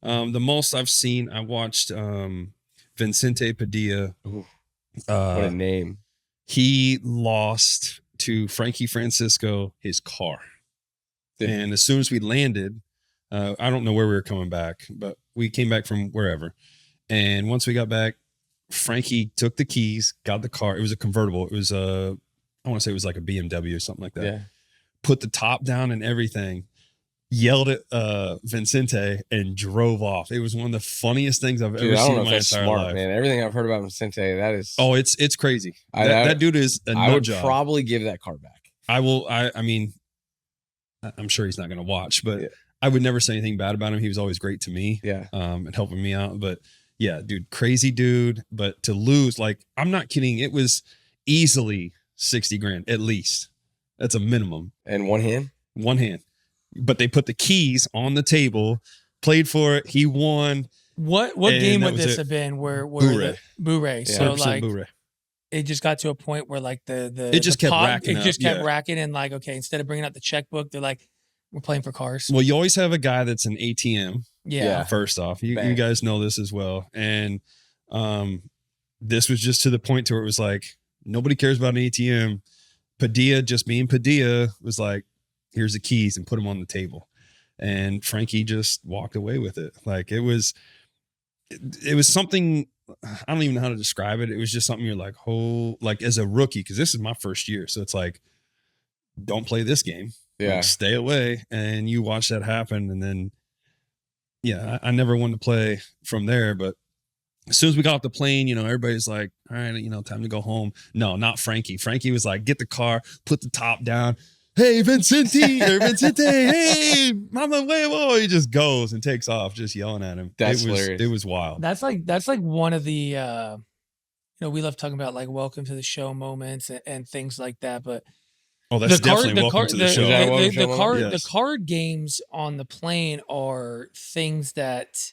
The most I've seen, I watched Vincente Padilla. Ooh, what a name. He lost to Frankie Francisco his car. And as soon as we landed, I don't know where we were coming back, but we came back from wherever. And once we got back, Frankie took the keys, got the car. It was a convertible. It was I want to say it was like a BMW or something like that. Yeah. Put the top down and everything, yelled at Vincente and drove off. It was one of the funniest things I've ever seen in my entire life. Man, everything I've heard about Vincente, that is. Oh, it's crazy. That dude is a nut job. I would probably give that car back. I will. I mean, I'm sure he's not going to watch, but I would never say anything bad about him. He was always great to me. Yeah. And helping me out. But yeah, dude, crazy dude. But to lose, like, I'm not kidding. It was easily 60 grand at least. That's a minimum. And one hand? One hand. But they put the keys on the played for it. He won. What game would this have been where Bure. So like Bure. It just got to a point where like it just kept racking. It just kept racking, and like, okay, instead of bringing out the checkbook, they're like, we're playing for cars. Well, you always have a guy that's an ATM. Yeah. First off, you guys know this as well. And this was just to the point to where it was like, nobody cares about an ATM. Padilla, just being Padilla, was like, here's the keys, and put them on the table. And Frankie just walked away with it. Like, it was something, I don't even know how to describe it. It was just something you're like, like as a rookie, because this is my first year. So it's like, don't play this game. Yeah. Like, stay away. And you watch that happen. And then, I never wanted to play from there. But as soon as we got off the plane, everybody's like, all right, time to go home. No, not Frankie. Frankie was like, get the car, put the top down. Hey, Vincente, hey, mama, whoa. He just goes and takes off, just yelling at him. That's hilarious. It was wild. That's like one of the, we love talking about like welcome to the show moments and things like that. But that's definitely welcome to the show. The card games on the plane are things that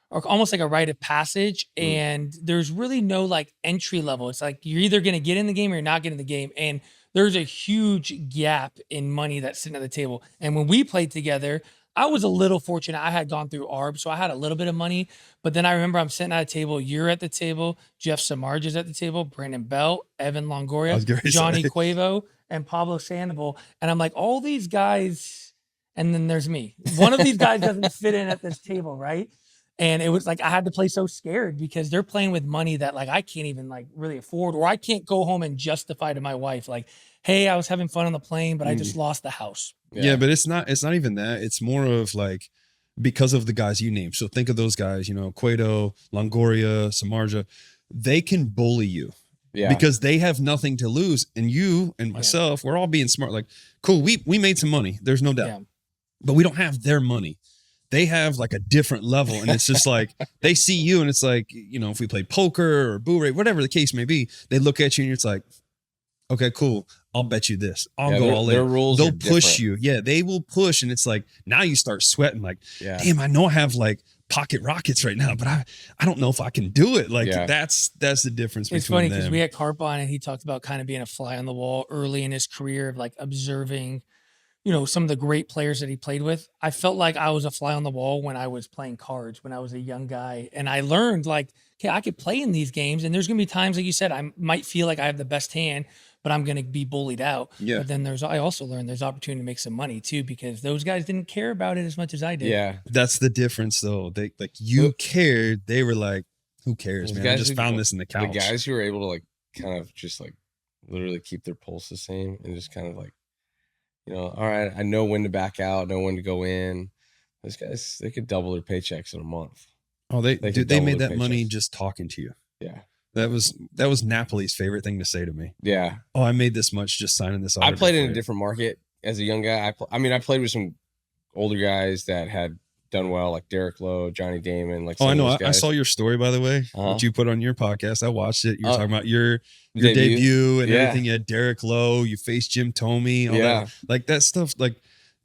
are almost like a rite of passage, and there's really no like entry level. It's like you're either going to get in the game or you're not getting in the game, and there's a huge gap in money that's sitting at the table. And when we played together, I was a little fortunate. I had gone through ARB, so I had a little bit of money. But then I remember I'm sitting at a table. You're at the table. Jeff Samardz's at the table. Brandon Belt, Evan Longoria, Johnny Cuevo, and Pablo Sandoval. And I'm like, all these guys, and then there's me. One of these guys doesn't fit in at this table, right? And it was like I had to play so scared because they're playing with money that like I can't even like really afford, or I can't go home and justify to my wife like, hey, I was having fun on the plane, but I just lost the house. Yeah, but it's not even that. It's more of like because of the guys you named. So think of those guys, Cueto, Longoria, Samardja. They can bully you. Yeah. Because they have nothing to lose. And you and myself, we're all being smart. Like, cool, we made some money. There's no doubt. Yeah. But we don't have their money. They have like a different level. And it's just like, they see you and it's like, if we play poker or boo-ray, whatever the case may be, they look at you and it's like, okay, cool. I'll bet you this. I'll go all in. Their rules They'll are push different. you. Yeah, they will push. And it's like, now you start sweating like, damn, I know I have like pocket rockets right now, but I don't know if I can do it. Like that's the difference. It's funny because we had Carp on and he talked about kind of being a fly on the wall early in his career of like observing, some of the great players that he played with. I felt like I was a fly on the wall when I was playing cards, when I was a young guy. And I learned like, okay, I could play in these games. And there's going to be times, like you said, I might feel like I have the best hand, but I'm going to be bullied out. Yeah. But then I also learned there's opportunity to make some money too, because those guys didn't care about it as much as I did. Yeah. That's the difference though. They like you cared. They were like, who cares, man? I just found this in the couch. The guys who were able to like kind of just like literally keep their pulse the same and just kind of like, all right, I know when to back out, know when to go in. Those guys, they could double their paychecks in a month. Oh, they made that money just talking to you. Yeah. That was Napoli's favorite thing to say to me. Yeah. Oh, I made this much just signing this. I played in a different market as a young guy. I played with some older guys that had done well, like Derek Lowe, Johnny Damon. Like, I know. I saw your story, by the way, that you put on your podcast. I watched it. You were talking about your debut and everything. You had Derek Lowe. You faced Jim Thome. All that. Like that stuff. Like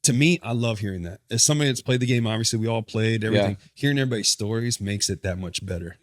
to me, I love hearing that. As somebody that's played the game, obviously we all played everything. Hearing everybody's stories makes it that much better.